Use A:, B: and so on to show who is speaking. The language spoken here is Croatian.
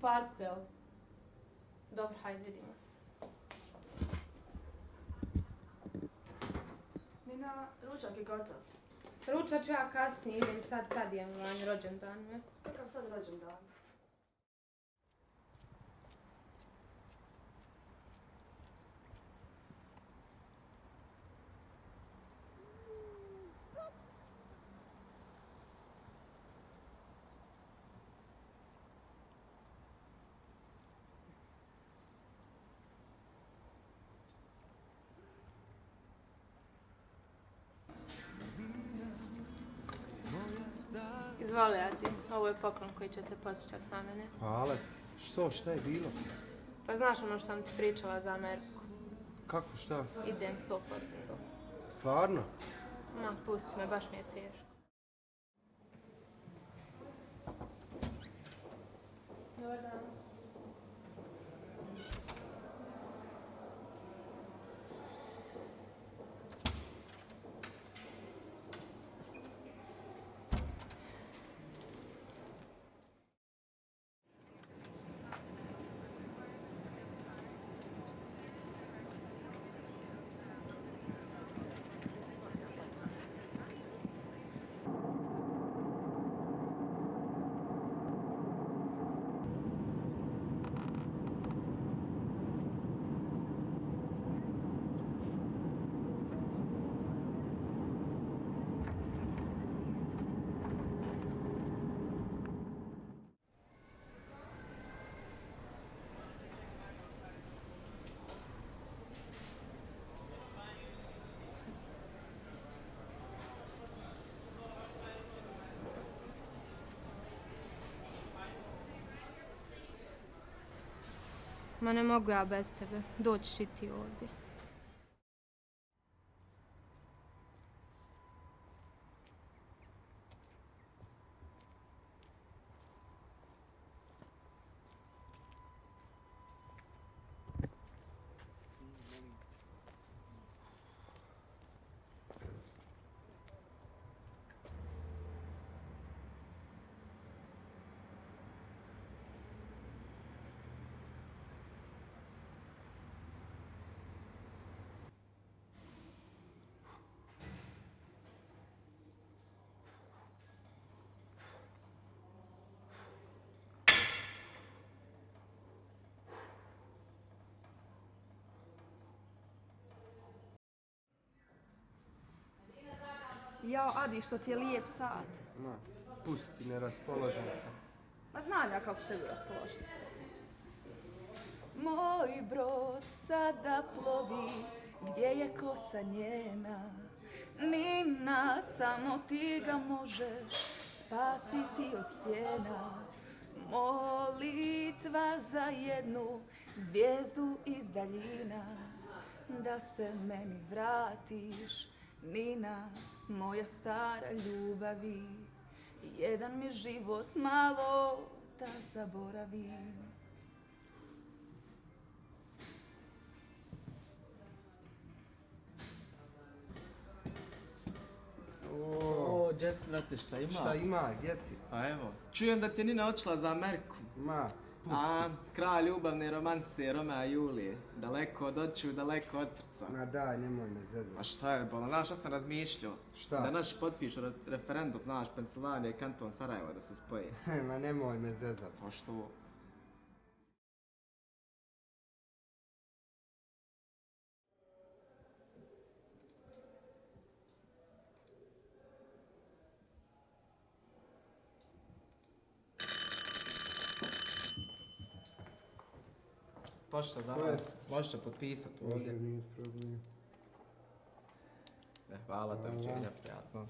A: parku, jel? Dobro, hajde, vidimo se.
B: Nina, ručak je gotov.
A: Ručat ću ja kasnije, idem sad imam Vanju rođendan.
B: Kakav sad rođendan?
A: Izvoli, Adi, ovo je poklon koji će te posjećat na mene.
C: Hvala ti. Što, šta je bilo?
A: Pa znaš ono što sam ti pričala za Ameriku.
C: Kako, šta?
A: Idem 100%.
C: Stvarno?
A: Ma, pusti me, baš mi je teško. Dobar dan. Ma ne mogu ja bez tebe, doći i ti ovdje.
B: Jao, Adi, što ti je lijep sat.
C: Ma, pusti, ne raspoložen sam.
B: Ma znam ja kako se raspoložiti. Moj brod sada plovi, gdje je kosa njena. Nina, samo ti ga možeš spasiti od stijena. Molitva za jednu zvijezdu iz daljina. Da se meni vratiš, Nina, moja stara ljubavi. Jedan mi život malo da zaboravim.
D: O, Jess, vrate, šta ima?
C: Šta ima, gdje si?
D: Pa evo, čujem da ti je Nina odšla za Ameriku.
C: Ma, pusti.
D: A, kralj ljubavne romanse Romea i Julije. Daleko od očiju, daleko od srca.
C: Ma daj, nemoj me zezati.
D: A šta je, bola, znaš šta sam razmišljao?
C: Šta?
D: Da naši potpišu referendum, znaš, Pensilvanija i kanton Sarajevo da se spoje.
C: Ma nemoj me zezati.
D: Pa što? Pošta za vas, možete potpisati
C: Može,
D: ovdje.
C: nije problem.
D: Hvala,
C: Hvala.
D: doviđenja, prijatno.